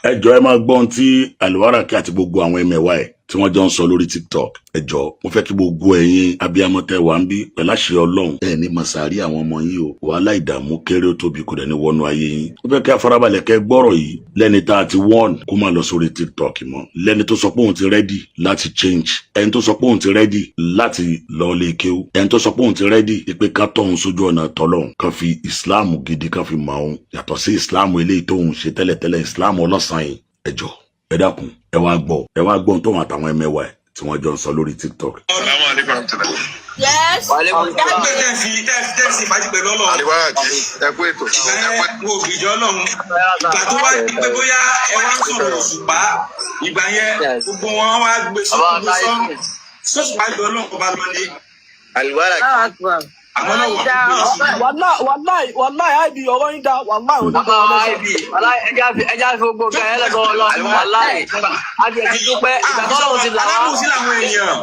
ẹ jọ̀ọ́ ẹ máa gbọ́n tí Alwaraki àti gbogbo àwọn ẹmẹ̀wà ẹ̀ tí wọ́n jọ ń sọ lórí TikTok. ẹ jọ̀ọ́ mo fẹ́ kí gbogbo ẹ̀yin abiyamọ tẹ́ wà ń bí pẹ̀lú àṣẹ Ọlọ́run ẹ ní masari àwọn ọmọ yín o wàhálà ìdààmú kéré ó tóbi kò dẹ̀ ní wọnú ayé yín. mo fẹ́ kí afárábalẹ̀ kẹ́ gbọ́rọ̀ yìí lẹ́ni tá a ti wọ́n kó má lọ sórí TikTok mọ́, lẹ́ni tó sọ pé òun ti rẹ́dì láti change, ẹni tó sọ pé òun ti rẹ́dì láti lọ lè kéwú, ẹni tó sọ pé òun ti rẹ́dì pé ká tọ̀hún sójú ọ̀nà tọ́lọ́hún kan fi ìsìláàmù gidi kan fi mọ̀ ọ́n yàtọ̀ sí ìsìláàmù eléyìí tóun ṣe tẹ́lẹ̀tẹ́lẹ̀ ìsìláàmù ọlọ́sàn yìí. ẹ jọ̀ọ́ ẹ dákun ẹ wá gbọ́ tóun àtàwọn ẹmẹ̀wà ẹ̀ tí wọ́n jọ ń sọ lórí TikTok. Yes. Tẹ́sí fàájì pẹ̀lú Ọlọ́run. Alwaraki ẹ kú ètò. Wo ìjọ Ọlọ́run. Ìgbà tó wá di pé bóyá ẹ wá ń sọ̀rọ̀ òṣùpá. Ìgbà yẹn gbogbo wọn wá gbé sọ́ọ̀mù. Sọ́ọ̀ṣùpá ìjọ Ọlọ́run kò bá lọ ní. Alwaraki. Àwọn náà wà wàláì àìbí ọ̀rọ̀ yín dá wàláì ẹja fi gbogbo kan ẹ lọ́dọ̀ Ọlọ́run wàláì àti ẹ̀jí dúpẹ́ ìgbà tó lọ́run ti là wá. alábòsí làwọn èèyàn.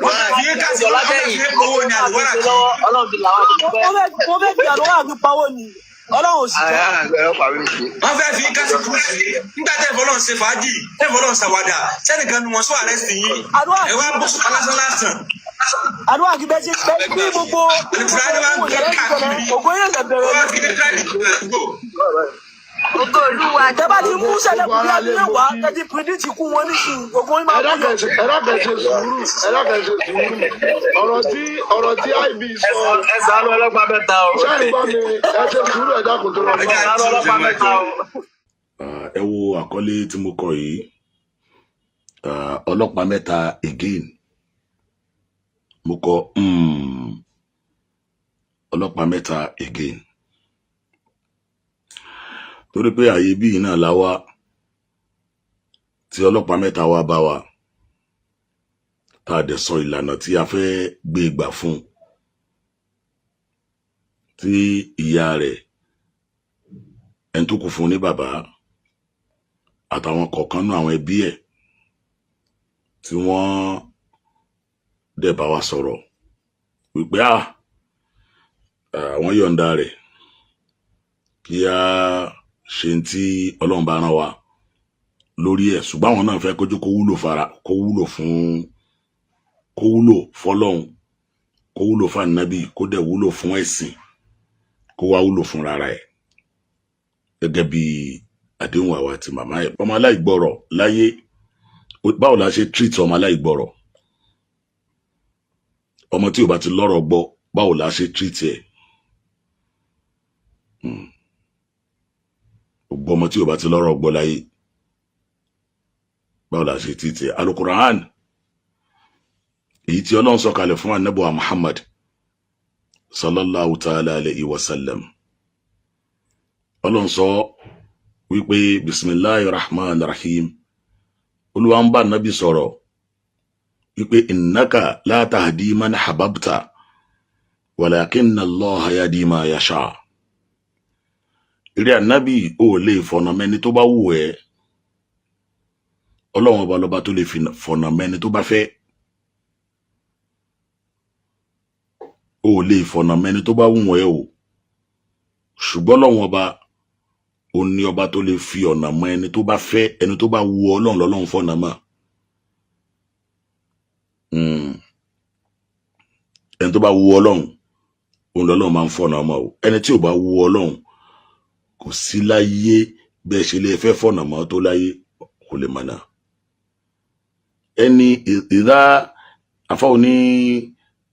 Wọ́n fi é kásì ọlátẹ́yìn owó ní Alwaraki. Ọlọ́run ti là wá dúpẹ́. mo fẹ́ fi Alwaraki pawó ni Ọlọ́run sì jẹ́. Wọ́n fẹ́ fi kásì kú sí nígbà tẹ́ fọlọ́run ṣe fàájì tẹ́ fọlọ́run ṣàwádà sẹ́nìkan ni wọ́n sọ àrẹ́sì yìí ẹ wá bó sọ lásán. Alwaraki bẹ́ẹ̀ ṣe pẹ́ bí gbogbo ògbó yẹn lè bẹ̀rẹ̀ Gbogbo olúwa tẹ́bá ti mú sẹ́lẹ̀ kúrẹ́ àdúrà wá tẹ́tí pírídìtì kú wọn nísìnyí gbogbo yín máa kú yẹn. ọ̀rọ̀ tí IB sọ. ẹ ṣàánú ọlọ́pàá mẹ́ta o. sẹ́yìn bá mi ẹ ṣe sùúrù ẹ̀dá kò tó lọ. ẹ ṣàánú ọlọ́pàá mẹ́ta o. ẹ wo àkọlé tí mo kọ yìí ọlọ́pàá mẹ́ta again mo kọ ọlọ́pàá mẹ́ta again torí pé àyè bíi náà la wá tí ọlọ́pàá mẹ́ta wá bá wa tá a dẹ̀ sọ ìlànà tí a fẹ́ gbé gbà fún tí ìyá rẹ̀ ẹni tó kù fún ní bàbá àtàwọn kọ̀ọ̀kan náà àwọn ẹbí ẹ̀ tí wọ́n dẹ̀ bá wa sọ̀rọ̀ wípé àwọn yọ̀ǹda rẹ̀ kí a ṣe tí Ọlọ́run bá rán wa lórí ẹ̀ ṣùgbọ́n àwọn náà fẹ́ kójú kó wúlò fọ́lọ́run kó wúlò fún ànábì kó dẹ̀ wúlò fún ẹ̀sìn kó wá wúlò fún rárá ẹ̀ gẹ́gẹ́ bí àdéhùn àwa àti màmá ẹ̀. Ọmọ aláìgbọ́rọ̀ láyé báwo la ṣe treat ọmọ aláìgbọ́rọ̀, ọmọ tí ò bá ti lọ́rọ̀ gbọ́ báwo la ṣe treat ẹ̀. Gbogbo ọmọ tí ò bá ti lọ́rọ̀ gbọ́ láyé báwo la ṣe treat ẹ̀. Al-Qur'an èyí tí Ọlọ́run sọ kalẹ̀ fún ànábì wa Muhammad sallallahu ta'ala alayhi wa sallam, Ọlọ́run sọ wípé bismillahir rahmanir rahim, Olúwa ń bá nábì sọ̀rọ̀ wípé innaka la tahdi man hababta walakinna Allaha yahdi ma yasha. Ìrẹ́ ànábì ò lè fọ̀nà mẹ́ni tó bá wù ẹ́, Ọlọ́run ọba lọ́ba tó lè fọ̀nà mẹ́ni tó bá fẹ́. Ò lè fọ̀nà mẹ́ni tó bá wù ẹ́ o, ṣùgbọ́n Ọlọ́run ọba ó ní ọba tó lè fi ọ̀nà mọ́ ẹni tó bá fẹ́, ẹni tó bá wù Ọlọ́run lọ́lọ́run fọ̀nà mọ́. Ẹni tó bá wù Ọlọ́run òun lọ́lọ́run máa ń fọ̀nà mọ́ o. Ẹni tí ò bá wù Ọlọ́run kò sí láyé bẹ́ẹ̀ ṣe lè fẹ́ fọ̀nà mọ́ tó láyé kò lè mọ̀nà. Ẹni ìdá afáwọn ní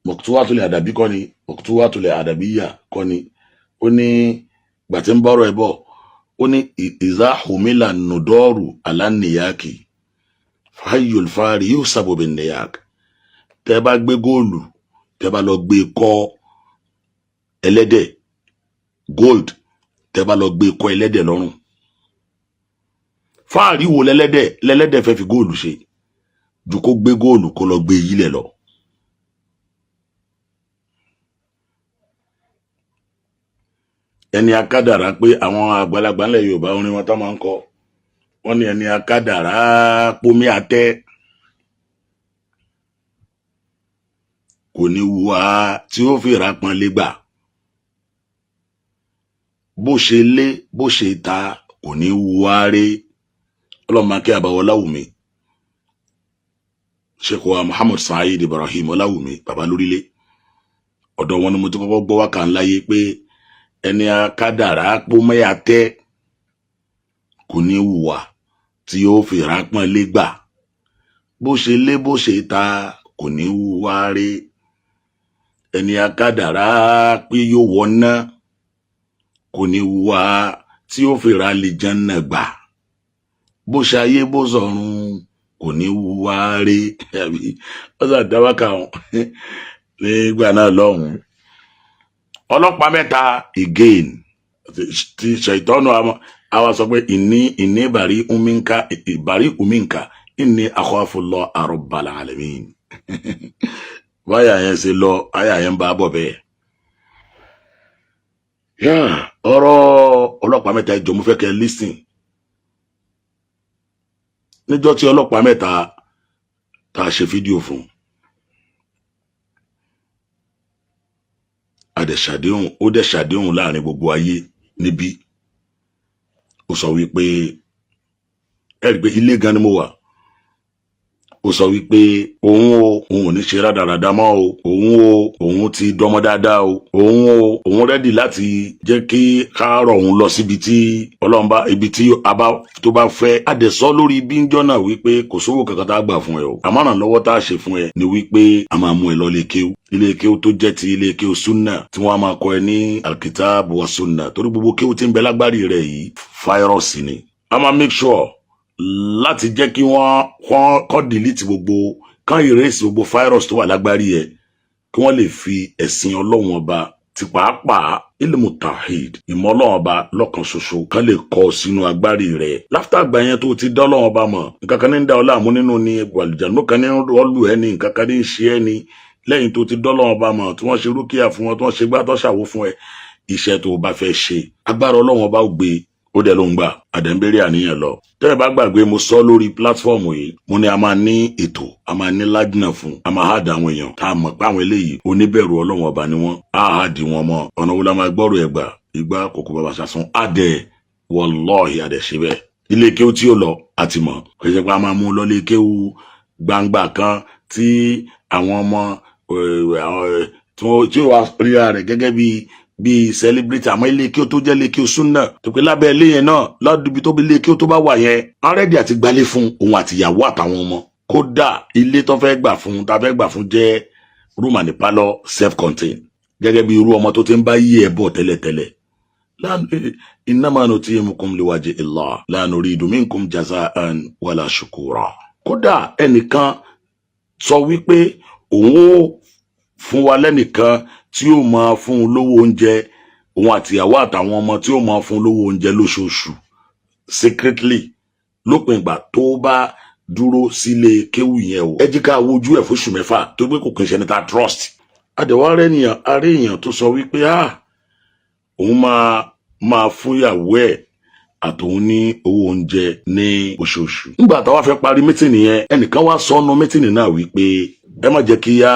Maqtu'atul Adabi kọ́ ni Maqtu'atul Adabiyya kọ́ ni ó ní gbàtí ń bọ́rọ̀ ẹ̀ bọ̀ ó ní ìdá humila nùdọ́ọ̀rù alánìyàkì fàáyùl fàárì yóò sábòbí nìyàkì. Tẹ́ bá gbé góòlù tẹ́ bá lọ gbé kọ́ ẹlẹ́dẹ̀ gold tẹ́ bá lọ gbé kọ́ ẹlẹ́dẹ̀ lọ́rùn, fàárì wo lẹ́lẹ́dẹ̀ fẹ́ fi góòlù ṣe ju kó gbé góòlù kó lọ gbé yílẹ̀ lọ. Ẹni akádàrá pé àwọn àgbàlagbà ńlẹ̀ Yorùbá orin wọn tó máa ń kọ wọ́n ní ẹni akádàrá pómi àtẹ́ kò ní wá tí ó fi rápọn lé gbà, bó ṣe lé bó ṣe ta kò ní wá rí ọlọ́mọ akẹ́ àbáwọ̀ Ọláwùmí Sheikh wa Muhammad Saheed Ibrahim Ọláwùmí bàbá lórílẹ̀ ọ̀dọ̀ wọn ni mo ti kọ́kọ́ gbọ́ wákà ńláyé pé ẹni akádàrá pọ́ mẹ́yà tẹ́ kò ní hùwà tí ó fi rápọ́n lé gbà bó ṣe lé bó ṣe ta kò ní hùwà rí ẹni akádàrá pé yóò wọná kò ní hùwà tí ó fi ra lè jẹ́nà gbà bó ṣe ayé bó sọ̀run kò ní hùwà rí ọ̀sán àdáwákà wọn nígbà náà lọ́hùn ọlọ́pàá mẹ́ta again ti ṣètọ́nù àwa sọ pé ìní bàrí uminka ìní akhafullah rabbal alamin báyà yẹn ṣe lọ àyà yẹn bá bọ̀ bẹ́ẹ̀ ọ̀rọ̀ ọlọ́pàá mẹ́ta ìjọ mo fẹ́ kẹ́ listen níjọ́ tí ọlọ́pàá mẹ́ta tá a ṣe fídíò fún adẹ̀ṣàdéhùn ó dẹ̀ ṣàdéhùn láàrin gbogbo ayé níbí ó sọ wípé ẹ̀rí pé ilé gan ni mo wà ó sọ wípé òun ò ní ṣe rádaràda mọ́ òun ti dọ́mọ dáadáa òun rẹ́dì láti jẹ́ kí káàrọ̀ òun lọ síbi tí Ọlọ́run bá ibi tí tó bá fẹ́ adẹ̀sọ́ lórí bíńjọ́ náà wípé kò sówó kankan tá a gbà fún ẹ o àmọ́ràn lọ́wọ́ tá a ṣe fún ẹ ni wípé a máa mú ẹ lọ ilé kéwú tó jẹ́ ti ilé kéwú súnà tí wọ́n á máa kọ́ ẹ ní alkitabu wa súnà torí gbogbo kéwú tí ń bẹ lágbárí rẹ̀ yìí fáírọ̀sì ni a máa make sure láti jẹ́ kí wọ́n kọ́ delete gbogbo kán erase gbogbo virus tó wà lágbárí ẹ̀ kí wọ́n lè fi ẹ̀sìn Ọlọ́run ọba ti pàápàá ilmu tawhid ìmọ̀ Ọlọ́run ọba lọ́kan ṣoṣo kán lè kọ́ sínú agbárí rẹ̀ láfítà àgbà yẹn tó ti dá Ọlọ́run ọba mọ̀ nǹkan kan ní ń dá ọ láàmú nínú ni àlùjànnú kan ní rọ́ọ̀lù ẹ ní nǹkan kan ní ń ṣe ẹ ní lẹ́yìn tó ti dá Ọlọ́run ọba mọ̀ tí wọ́n ṣe rúkìá fún wọn tí wọ́n ṣe gbá tó ṣàwó fún ẹ iṣẹ́ tó bá fẹ́ ṣe agbára Ọlọ́run ọba ó gbé ó dẹ̀ ló ń gbà àdẹ̀mbẹ̀rẹ̀ àníyàn lọ tẹ́lẹ̀ bá gbàgbé mo sọ lórí pílátífọ́ọ̀mù yìí mo ní a máa ní ètò a máa ní lájìnà fún a máa hàdà àwọn èèyàn tá a mọ̀ pé àwọn eléyìí oníbẹ̀rù Ọlọ́run ọba ni wọ́n á hàdì wọn mọ́ ọ̀nà wo la máa gbọ́rọ̀ ẹ̀gbà ìgbà kòkó bàbá sàsún àdẹ̀ wallahi àdẹ̀ ṣe bẹ́ẹ̀ ilé kéwú tí ó lọ àti mọ̀ kò ṣe pé a máa mú lọ ilé kéwú gbangba kan tí àwọn ọmọ tí ó wà ríra rẹ̀ gẹ́gẹ́ bí celebrity àmọ́ ilé kí ó tó jẹ́ ilé kí ó súnà tó pé lábẹ́ ilé yẹn náà ládùúgbò tó bí ilé kí ó tó bá wà yẹn arẹ́dì àti gbalé fún òun àti ìyàwó àtàwọn ọmọ kódà ilé tó fẹ́ gbà fún tá fẹ́ gbà fún jẹ́ room and parlour self-contained gẹ́gẹ́ bí irú ọmọ tó ti ń bá yí ẹ̀ bọ̀ tẹ́lẹ̀tẹ́lẹ̀ innama nutimukum liwaji Allah la nuridu minkum jaza'an wala shukura kódà ẹnìkan sọ wípé òun ó fún wa lẹ́nìkan tí ó máa fún un lówó oúnjẹ òun àtìyàwó àtàwọn ọmọ tí ó máa fún un lówó oúnjẹ lóṣooṣù secretly lópin ìgbà tó bá dúró sílé kéwù yẹn o ẹ jí ká wojú ẹ̀ fóṣù mẹ́fà tó gbé kò kí n ṣe ní ta trust àdẹ̀wárẹ́ ènìyàn aré èèyàn tó sọ wípé òun máa fún ìyàwó ẹ̀ àtòun ní owó oúnjẹ ní oṣooṣù nígbà táwa fẹ́ parí mítìnì yẹn ẹnìkan wá sọnù mítìnì náà wípé ẹ má jẹ́ kí yá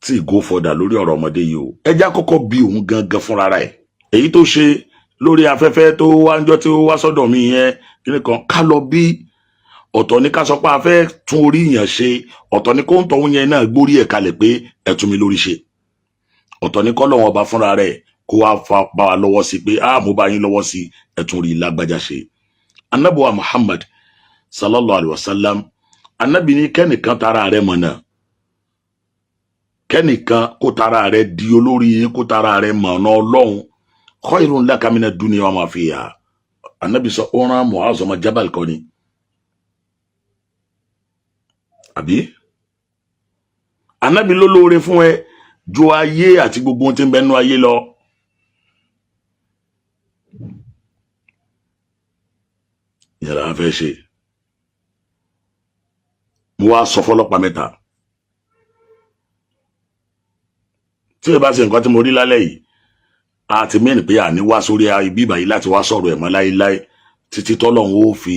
tí go further lórí ọ̀rọ̀ ọmọdé yìí o ẹjá kọ́kọ́ bí òun gangan fúnra rẹ̀ èyí tó ṣe lórí afẹ́fẹ́ tó wá ńjọ́ tí ó wá sọ́dọ̀ mi yẹn kíni kan ká lọ bí ọ̀tọ̀ ní ká sọ pé a fẹ́ tún orí yẹn ṣe ọ̀tọ̀ ní kó ń tọ̀hún yẹn náà gbórí ẹ̀ kalẹ̀ pé ẹ tún mi lórí ṣe ọ̀tọ̀ ní kọ́ lọ́wọ́ ọba fúnra rẹ̀ kó wá bá wa lọ́wọ́ sí pé mo bá yín lọ́wọ́ sí ẹ tún rí lágbájá ṣe anabuwa Muhammad sallallahu alayhi wa sallam anabi ní kẹ́nìkan tara rẹ̀ mọ̀ náà kẹ́nìkan kó tara rẹ̀ di olórí kó tara rẹ̀ mọ̀ ọ̀nà Ọlọ́run khairun laka mina dunya wa ma fiha anabi sọ ọ̀ràn Mu'az ọmọ Jabal kan ni àbí anabi ló lóore fún ẹ ju ayé àti gbogbo ohun tí ń bẹ nínú ayé lọ yàrá fẹ́ ṣe mo wá sọ fọ́lọ́pàá mẹ́ta tí ẹ bá ṣe nǹkan tí mo rí lálẹ́ yìí àti mẹ́rin pé àní wá sórí ibi ìbàyí láti wá sọ̀rọ̀ ẹ̀mọ́ láíláí títí tọ́lọ́run ó fi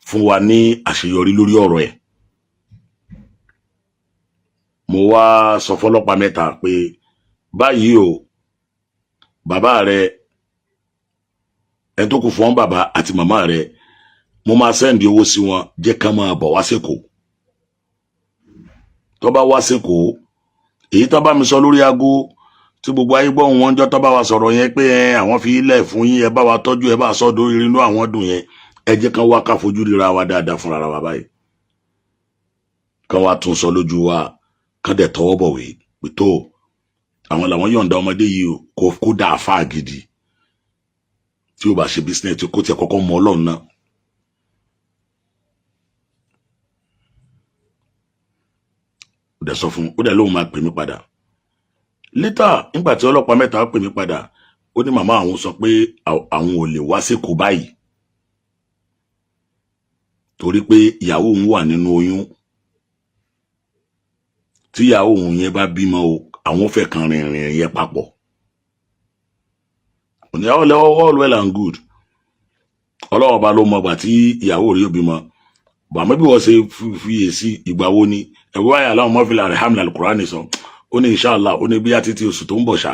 fún wa ní àṣeyọrí lórí ọ̀rọ̀ ẹ̀ mo wá sọ fọ́lọ́pàá mẹ́ta pé báyìí o bàbá rẹ ẹ tó kù fún bàbá àti màmá rẹ mo máa sẹ́ndì owó sí wọn jẹ́ ká máa bọ̀ wá sẹ́kọ̀ọ́ tó bá wá sẹ́kọ̀ọ́ èyí tó bá mi sọ lórí aago tí gbogbo ayé gbọ́ wọn jọ tó bá wa sọ̀rọ̀ yẹn pé àwọn fi ilẹ̀ fún yín ẹ bá wa tọ́jú ẹ bá sọ́dọ̀ inú àwọn dùn yẹn ẹ jẹ́ kán wá ká fojú ríra wa dáadáa fúnra wa báyìí kán wá tún sọ lójú wa kán dẹ̀ tọwọ́ bọ̀wé pé tó àwọn làwọn yọ̀ǹda ọmọdé yìí kó dá àfáà gidi tí ó bá ṣe business tí kò tiẹ̀ kọ́kọ́ mọ Ọlọ́run náà. ó dẹ̀ sọ fún ó dẹ̀ lóun máa pè mí padà létà nígbà tí ọlọ́pàá mẹ́ta pè mí padà ó ní màmá àwọn sọ pé àwọn ò lè wá sékòó báyìí torí pé ìyàwó òun wà nínú oyún tí ìyàwó òun yẹn bá bímọ o àwọn fẹ́ kan rìnrìn yẹn papọ̀ òní all well and good ọlọ́wọ́ bá ló mọ gbà tí ìyàwó rẹ̀ yóò bímọ bàmọ́ bí wọ́n ṣe fiyèsí ìgbà wo ni ẹ̀wọ́ àyà láwọn mọ́fìlà rẹ̀ hamlin alukurani sọ ó ní inshallah ó ní bí a títí oṣù tó ń bọ̀ ṣá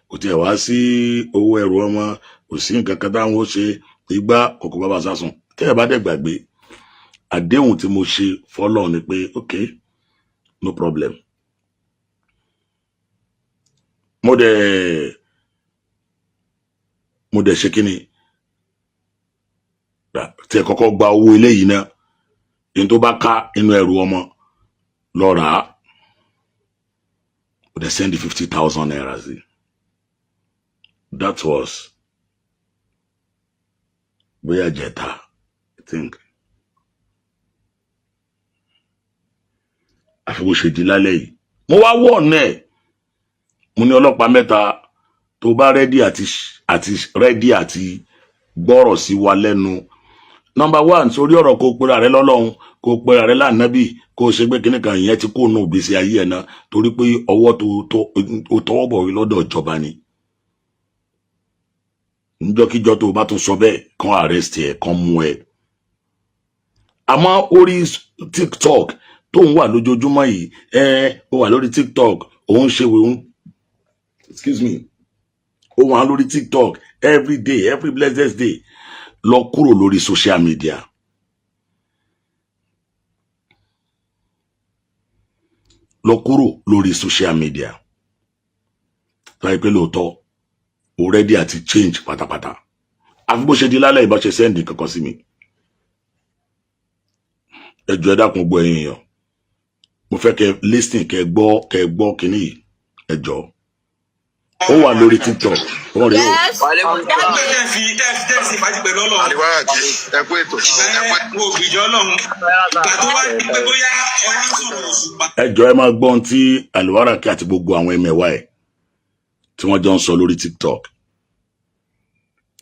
kò tiẹ̀ wá sí owó ẹrù ọmọ kò sí nǹkan kan táwọn ó ṣe igbá kòkó bàbá sásùn tẹ́ ẹ bá dẹ̀ gbàgbé àdéhùn tí mo ṣe fọ́lọ́ ni pé ok no problem mo dẹ̀ ṣe kíni tí ẹ kọ́kọ́ gba owó eléyìí náà in tó bá ká inú ẹrù ọmọ lọ rà á ó dẹ̀ send 50,000 naira sí that was bóyá jẹta I think àfi bó ṣe di lálẹ́ yìí mo wá wọ̀ ọ̀nà ẹ̀ mo ní ọlọ́pàá mẹ́ta tó bá rẹ́dí àti gbọ́rọ̀ sí wa lẹ́nu number one sórí ọ̀rọ̀ kó pera rẹ lọ́lọ́run kó pera rẹ lánàbì kó ṣe gbé kíní kan ìyẹn tí kò nù gbèsè ayé ẹ̀ náà torí pé ọwọ́ tó tọwọ́ bọ̀ lọ́dọ̀ ìjọba ni níjọ́kíjọ́ tó bá tún sọ bẹ́ẹ̀ kán arrest ẹ̀ kán mú ẹ àmọ́ orí TikTok tó ń wà lójoojúmọ́ yìí ó wà lórí TikTok òun ṣe òun excuse me ó wà lórí TikTok every day every blessed day lọ kúrò lórí social media lọ kúrò lórí social media láì pé lóòótọ́ already àti change pátápátá àfi bó ṣe di lálẹ́ ìbá ṣe sẹ́ndì kankan sí mi ẹ jọ̀ọ́ ẹ dákun gbọ́ ẹ̀yin èèyàn mo fẹ́ kẹ́ listen kẹ́ gbọ́ kíní yìí ẹ jọ̀ọ́ ó wà lórí TikTok wọn rèé o. tẹ́sí fàájì pẹ̀lú Ọlọ́run. àdìwárà tí ẹ kú ètò. wo ògbìjọ Ọlọ́run ìgbà tó wá di pé bóyá ẹ wá ń sọ̀rọ̀ òṣùpá. ẹ jọ̀ọ́ ẹ máa gbọ́ ohun tí àlùwárà kí àti gbogbo àwọn ẹmẹ̀wà ẹ̀ tí wọ́n jọ ń sọ lórí TikTok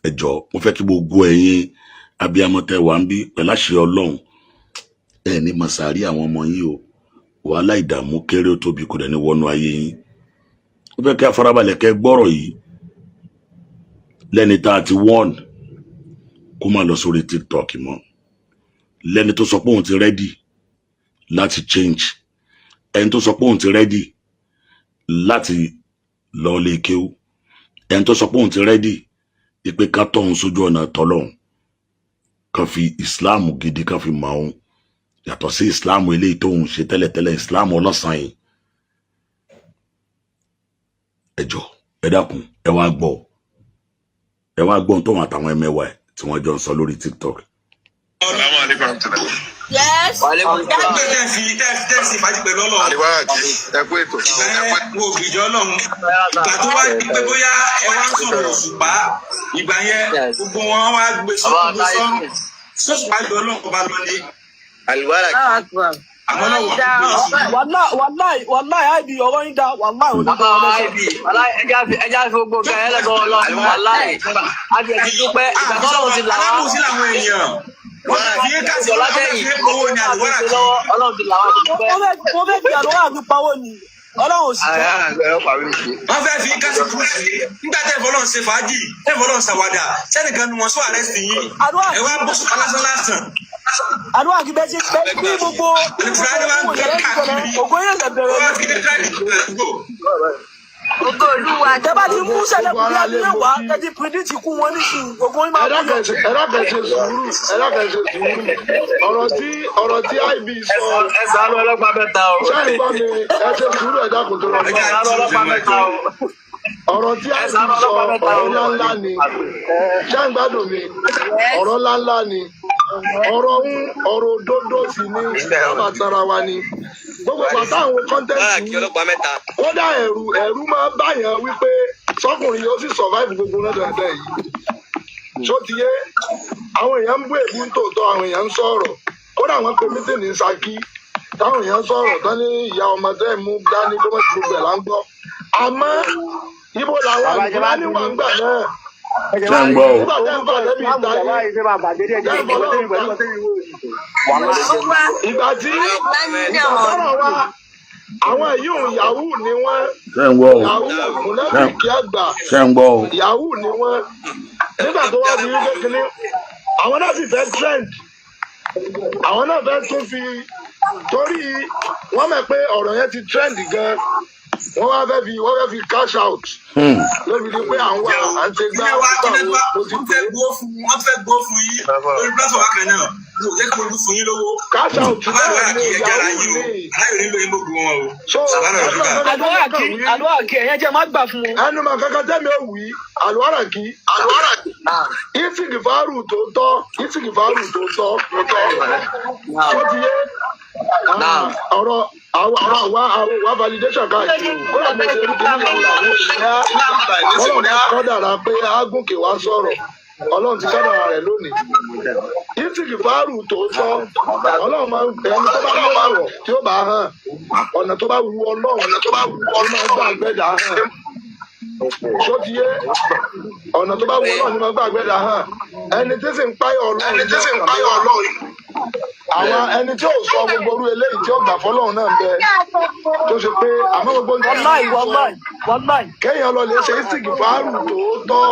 ẹ jọ̀ọ́ mo fẹ́ kí gbogbo ẹ̀yin abiyamọ tẹ́ wà ń bí pẹ̀lú àṣẹ Ọlọ́run ẹ ní masari àwọn ọmọ yín o wàhálà ìdààmú kéré ó tóbi kò dẹ̀ ní wọnú ayé yín ó fẹ́ kí afárabalẹ̀ kẹ́ gbọ́rọ̀ yìí lẹ́ni tá a ti wọ́n kó má lọ sórí TikTok mọ́ lẹ́ni tó sọ pé òun ti rẹ́dì láti change ẹni tó sọ pé òun ti rẹ́dì láti lọ lè kéwú ẹni tó sọ pé òun ti rẹ́dì ìpè ká tọ̀hún sójú ọ̀nà tọ́lọ́hún kan fi Islam gidi kan fi mọ̀ ọ́n yàtọ̀ sí Islam eléyìí tóun ṣe tẹ́lẹ̀tẹ́lẹ̀ Islam ọlọ́sàn yìí ẹ jọ̀ọ́ ẹ dákun ẹ wá gbọ́ tóun àtàwọn ẹmẹ̀wà ẹ̀ tí wọ́n jọ ń sọ lórí TikTok. Yes. tẹ́sí fàájì pẹ̀lú Ọlọ́run. àdìwárà tí ẹ kú ètò. wo ògbìjọ Ọlọ́run ìgbà tó wá di pé bóyá ẹ wá ń sọ̀rọ̀ òṣùpá ìgbà yẹn gbogbo wọn wá gbé sọ́run sọ́sùpá jọ Ọlọ́run ọba lọ ní. àdìwárà àmọ́ náà wàláì àìbí ọ̀rọ̀ yín dá wàláì ò dábàá ẹja fi gbogbo ọgá ẹ lọ́dọ̀ Ọlọ́run wàláì àti ẹ̀jí dúpẹ́ ìgbà tó lọ́wọ́ ti là wá. alábòsí làwọn èèyàn wọ́n fi é kásì Ìjọba ọlọ́dẹ tẹ̀yìn fi owó ní àlùwárà kí. Ọlọ́run ti là wá ti dúpẹ́. mo fẹ́ fi àdúrà mi pawó ni Ọlọ́run ò sì jẹ́. wọ́n fẹ́ fi kásì kú sí nígbà tẹ́ fọlọ́n ṣe fàájì tẹ́ fọlọ́n ṣàwádà sẹ́nìkan ni wọ́n sọ àrẹ́sì yìí ẹ wá bọ́ sọ́kà lásán lásán. àdúrà kí bẹ́ẹ̀ ṣe pé bí gbogbo Ìfúráni máa ń gbé káàkiri. ògo yẹn lè bẹ̀rẹ̀ wọ́n fi ní káàdì ìgbò. Gbogbo olúwa. Tẹ́ bá ti mú sẹ́lẹ̀kùn bí abí mẹ́wàá kẹ́tí predict ikú wọn nísìnyí gbogbo yín máa kú. ẹ̀dákẹ́sẹ̀ sùúrù ọ̀rọ̀ tí IB sọ. Ẹ ṣàánú ọlọ́pàá mẹ́ta o. ṣé ìgbà mi ẹ ṣe sùúrù ẹ̀dákùn tó lọ Ẹ ṣàánú ọlọ́pàá mẹ́ta o. ọ̀rọ̀ tí IB sọ ọ̀rọ̀ ńláńlá ni ṣé ń gbádùn mi ọ̀rọ̀ ńláńlá ni ọ̀rọ̀ òdodo sì ni ọba tara wa ni gbogbo bàtà àwọn kọ́ńtẹ́ǹtì kódà ẹ̀rù máa báyàn wípé sọkùnrin yóò sì survive gbogbo náà dandan yìí ṣó ti yé àwọn èèyàn ń bú èbú tòótọ́ àwọn èèyàn ń sọ̀rọ̀ kódà wọ́n pe mítìnì ní Ṣakí táwọn èèyàn sọ̀rọ̀ tán ní ìyá ọmọdé mú dání kó mọ̀ sí gbogbo ẹ̀ là ń gbọ́ àmọ́ ibo làwọn àlùfáà níwọ̀n ń gbà náà. ṣé ń gbọ́ o. nígbà tẹ́ ń bọ̀ lẹ́bi ìgbà tí sọ̀rọ̀ wa àwọn èyí ò yahoo ni wọ́n. ṣé ń gbọ́ o. yahoo mùnàfíkì àgbà. ṣé ń gbọ́ o. yahoo ni wọ́n. nígbà tó wá fi wípé kínní àwọn náà sì fẹ́ trend àwọn náà fẹ́ tún fi torí wọ́n mọ̀ pé ọ̀rọ̀ yẹn ti trend gan wọ́n fẹ́ fi cash out lórí ni pé àwọn àǹtẹ̀gbá mo ti fẹ́ gbó fún yín lórí pẹ́sọ̀ wákàn náà mo jẹ́ kí mo fún yín lówó. cash out náà ní ìyàwó mi. aláyọ̀ nílò yín gbogbo wọn o. àlùwárà kí ẹ̀yẹ́ jẹ́ má gbà fún wọn. ẹnu mà kankan tẹ́mi ò wí àlùwárà kí ìsìnkìfàárù tó tọ́ tó ti yé ọ̀rọ̀ àwa validation káàkiri kódà mo ṣe rí kí ní ọlọ́run kọ́dàrà pé ágùnkè wá sọ̀rọ̀ ọlọ́run ti kọ́dàrà rẹ̀ lónìí ìtìkì fáàrù tòótọ́ ọlọ́run máa ń ẹni tó bá lọ́wọ́ tí ó bá hàn ọ̀nà tó bá wu ọlọ́run máa ń gbà gbẹ́dà hàn ṣó ti yé ọ̀nà tó bá wu ọlọ́run ni máa ń gbà gbẹ́dà hàn ẹni tí sì ń páyọ̀ ọlọ́run àwọn ẹni tí ò sọ gbogbo orú eléyìí tí ó gbà fọlọ́run náà ń bẹ tó ṣe pé àmọ́ gbogbo nǹkan kéèyàn lọ lè ṣe ìsìnkì fáàrù tòótọ́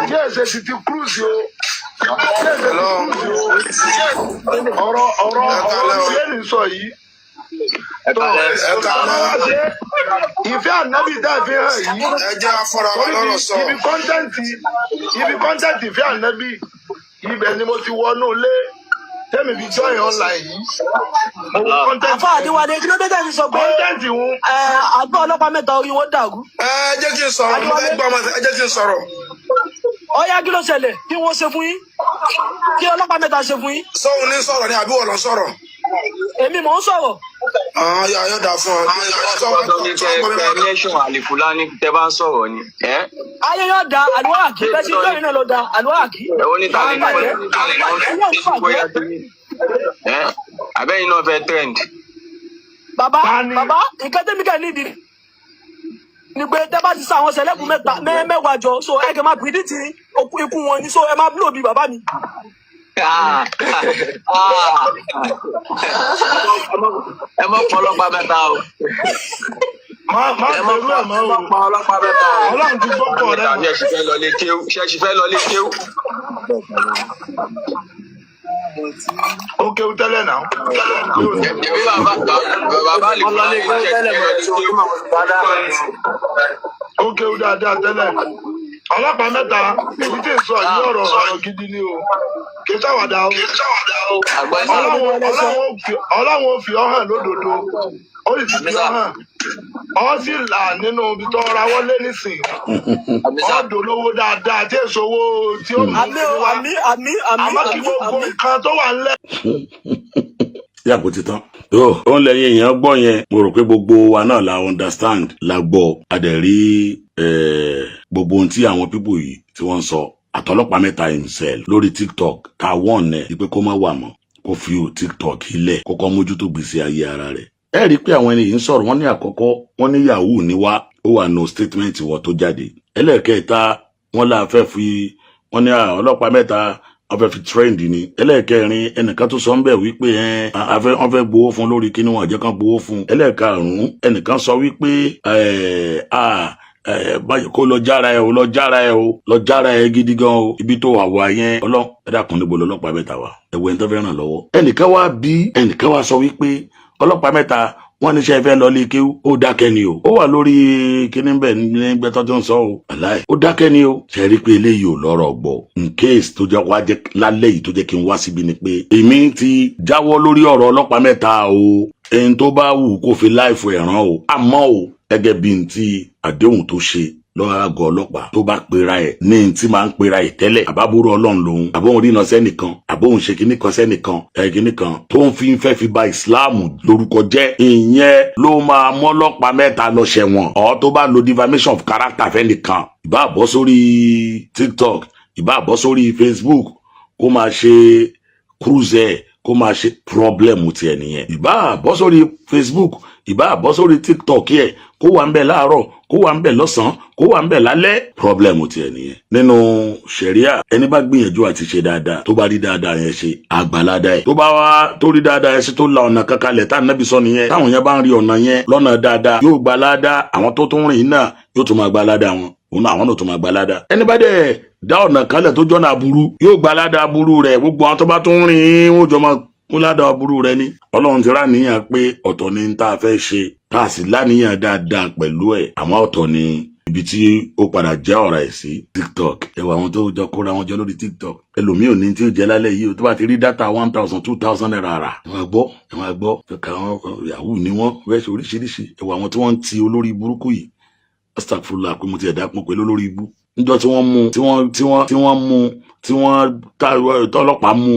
tí èsè sì ti cruise o ọ̀rọ̀ ilé sọ yìí ìfẹ́ ànábì dá fi hàn yìí ibi kọ́ńtẹ́ǹtì ìfẹ́ ànábì ibẹ̀ ni mo ti wọnú ilé tẹ́mi fi join online yìí. àfa àdéwálé kí ló dé tẹ́mi sọ pé kọ́ńtẹ́ǹtì wọn. àgbọ̀ ọlọ́pàá mẹ́ta orí wọn dàrú. jẹ́ kí n sọ̀rọ̀ ẹ jẹ́ kí n sọ̀rọ̀. ọ̀ya kí ló ṣẹlẹ̀ kí wọ́n ṣe fún yín kí ọlọ́pàá mẹ́ta ṣe fún yín. sọ́hun ní sọ̀rọ̀ ni àbí wọ́n lọ sọ̀rọ̀. èmi mò ń sọ̀rọ̀. yóò dà fún ọ. ọ̀dọ́ ní kẹ́ nation àlìfúlání tẹ́ bá ń sọ̀rọ̀ ni. ayé yóò da àlùwárà kí bẹ́ẹ̀ sí lóyún náà ló da àlùwárà kí. ẹ̀wọ́n ní tàbí abẹ́yìn náà fẹ́ trend. bàbá ìkẹ́tẹ́míkẹ́ nídìí ni pé tẹ́ bá ti sa àwọn sẹ̀lẹ́kùn mẹ́wàá jọ so ẹ kẹ́ máa predict ikú wọn ni so ẹ máa blow bí bàbá mi. ẹ mọ̀ pọ̀ ọlọ́pàá mẹ́ta o. ẹ mọ̀ pọ̀ ọlọ́pàá mẹ́ta o. ọlọ́run ti gbọ́ pọ̀ rẹ̀. ṣẹ́ẹ̀ṣì fẹ́ lọ lé kéwú. ó kéwú tẹ́lẹ̀ náà. èmi bàbá àlìfúlání ní ṣẹ́ẹ̀ṣì fẹ́ lọ lé kéwú. ó kéwú dáadáa tẹ́lẹ̀. ọlọ́pàá mẹ́ta èyí tí ń sọ yìí ọ̀rọ̀ gidi ni o kì í ṣàwàdà o. ọlọ́run ò fi ọ́ hàn lódodo ó sì ti fi ọ́ hàn ọ́ sì là nínú ibi tó ra wọlé nísìn ọ́ dolówó dáadáa tí èso owó tí ó mú wa àmọ́ kí gbogbo nǹkan tó wà ńlẹ̀. yàgò ti tán. ó ń lẹ́yìn èèyàn gbọ́ yẹn mo rò pé gbogbo wa náà la understand la gbọ́ a dẹ̀ rí gbogbo ohun tí àwọn pípò yìí tí wọ́n ń sọ àtọlọ́pàá mẹ́ta himself lórí TikTok ta wọ́n nẹ wípé kó má wà mọ́ kó fi TikTok ilẹ̀ kókó mójútó gbèsè ayé ara rẹ̀. ẹ rí i pé àwọn ènìyàn ń sọ̀rọ̀ wọ́n ní àkọ́kọ́ wọ́n ní yahoo ní wá ó wà no statement wọ́n tó jáde. ẹlẹ́ẹ̀kẹta wọ́n là fẹ́ fi wọ́n ní ọlọ́pàá mẹ́ta wọ́n fẹ́ fi trend ni. ẹlẹ́ẹ̀kẹrin ẹnìkan tó sọ ń bẹ̀ wípé wọ́n fẹ́ gbowó fún lórí kíní wọn àjẹ́ kan gbowó fún. ẹlẹ́ẹ̀karùn-ún ẹnìkan sọ wípé kó lọ jára ẹ gidi gan o ibi tó wà wá yẹn ọlọ́run ẹ̀dàkùn níbo lọ́lọ́pàá mẹ́ta wà ẹ̀wọ̀ ẹni tó fẹ́ ràn lọ́wọ́. ẹnìkan wá sọ wípé ọlọ́pàá mẹ́ta wọ́n ní ṣe fẹ́ lọ lé kéwú ó dákẹ́ ni o ó wà lórí kíní bẹ́ẹ̀ nígbẹ́ tó ń sọ o aláì ó dákẹ́ ni o ṣe rí pé eléyìí ò lọ́rọ̀ gbọ́ in case tó jẹ́ wá jẹ́ lálẹ́ yìí tó jẹ́ kí n wá síbi ni pé èmi ti jáwọ́ lórí ọ̀rọ̀ ọlọ́pàá mẹ́ta o ẹni tó bá wù kó fi láìfo ẹ̀ràn o àmọ́ o gẹ́gẹ́ bí n ti àdéhùn tó ṣe lọ́wọ́ àgọ́ ọlọ́pàá tó bá pera ẹ̀ ní tí máa ń pera ẹ̀ tẹ́lẹ̀ àbábúrò ọlọ́run lòun àbóhun ríran sẹ́nìkan àbóhun ṣe kinní kan sẹ́nìkan kinní kan tó ń fẹ́ fi ba ìsìláàmù lórúkọ jẹ́ ìyẹn ló máa mọ́lọ́pàá mẹ́ta lọ ṣẹ̀wọ̀n ọ̀ tó bá lo defamation of character fẹ́nìkan ìbá bọ́ sórí TikTok ìbá bọ́ sórí Facebook kó máa ṣe cruise kó máa ṣe problem tiẹ̀ nìyẹn ìbá bọ́ sórí Facebook ìbá bọ́ sórí TikTok yẹ kó wà ń bẹ̀ láàárọ̀ kó wà ń bẹ̀ lọ́sàn-án kó wà ń bẹ̀ lálẹ́ problem tiẹ̀ nìyẹn nínú ṣẹ̀ríà ẹni bá gbìyànjú àti ṣe dáadáa tó bá rí dáadáa yẹn ṣe àgbàládá ẹ̀ tó bá wá tó rí dáadáa yẹn ṣe tó la ọ̀nà kankanlẹ̀ tá Ànábì sọ nìyẹn táwọn yẹn bá ń rí ọ̀nà yẹn lọ́nà dáadáa yóò gba ládàá àwọn tó tún rìn náà yóò tún máa gba ládàá wọn òun àwọn náà tún máa gba ládàá ẹni bá dẹ̀ dá ọ̀nà kanlẹ̀ tó jọ́nà aburú yóò gba ládàá aburú rẹ̀ gbogbo àwọn tó bá tún rìn wọ́n jọ máa kó ládàá aburú rẹ̀ ní Ọlọ́run ti rá níyàn pé ọ̀tọ̀ ni tá a fẹ́ ṣe tá a sì láníyàn dáadáa pẹ̀lú ẹ̀ àmọ́ ọ̀tọ̀ ni ibi tí ó padà já ọ̀rọ̀ ẹ̀ sí TikTok ẹwà àwọn tó jọ kóra wọn jọ lórí TikTok ẹlòmíì ò ní tí ó jẹ lálẹ́ yìí o tó bá ti rí dátà 1,000 2,000 naira rà ẹ máa gbọ́ kàkà wọn yahoo ni wọ́n fẹ́ ṣe oríṣiríṣi ẹwà àwọn tí wọ́n ń ti olórí burúkú yìí astagfirullah pé mo ti ẹ̀dá pọ̀ pẹ̀lú olórí ibú níjọ́ tí wọ́n mú tí wọ́n tọ́lọ́pàá mú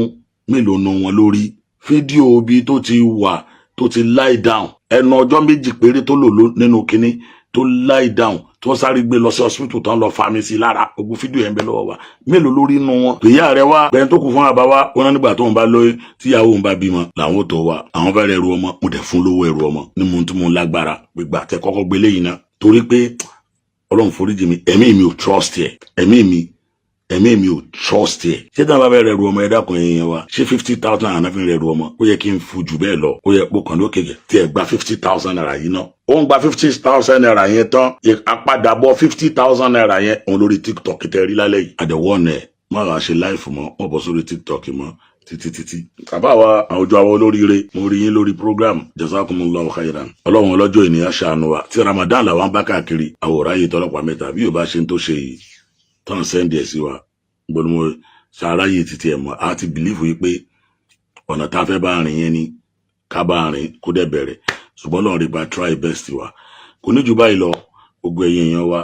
mélòó nu wọn lórí fídíò bí tó ti wà tó ti lie down ẹnu ọjọ́ méjì péré tó lò nínú kinní tó lie down tí wọ́n sáré gbé lọ sí hospital tán lọ fa mi sí lára gbogbo fídíò yẹn bẹ lọ́wọ́ wa mélòó lórí inú wọn ìyá rẹ wá pẹ̀lú tó kù fún àbá wa wọn nígbà tó ń bá lóyún tíyàwó ń bá bímọ làwọn tó wà àwọn fẹ́ rẹ̀ ẹrù ọmọ mo dẹ̀ fún lówó ẹrù ọmọ ní mo tún mo lágbára gbégbà tẹ kọ́kọ́ gbélé yìí náà torí pé Ọlọ́run foríjì mi ẹ̀mí mi ò trust ẹ̀ ẹ̀mí mi ò trust ẹ̀ ṣé tí wọn bá fẹ́ rẹ̀ ẹrù ọmọ ẹ dákun ẹ̀yìn wa ṣé 50,000 àná fi rẹ̀ ẹrù ọmọ ó yẹ kí n fu jù bẹ́ẹ̀ lọ ó yẹ kó kàn lókè tí ẹ gba 50,000 naira yìí náà ó ń gba 50,000 naira yẹn tán àpadàbọ̀ 50,000 naira yẹn òun lórí TikTok tẹ rí lálẹ́ yìí àdẹ̀wọ́n ẹ̀ má wàá ṣe láìfù mọ́ wọ́n bọ̀ sórí TikTok mọ́ títí. bàbá wa àwùjọ àwọn olóríire mo rí yín lórí program jazakumullahu khairan Ọlọ́run ọlọ́jọ́ ènìyàn ṣàánú wa tí Ramadan làwọn bá káàkiri àwòrán yìí tọ́lọ́pàá mẹ́ta bí yóò bá ṣe ń tó ṣe yìí tán sẹ́ndì ẹ̀ sí wa gbọ́dọ̀ mo ṣàráyè títí ẹ̀ mọ́ a ti bìlífù yìí pé ọ̀nà tá a fẹ́ bá rìn yẹn ni ká bá rìn kó dẹ̀ bẹ̀rẹ̀ ṣùgbọ́n lọ́run rí bá try best wa kò ní jù báyìí lọ gbogbo ẹ̀yin èèyàn wa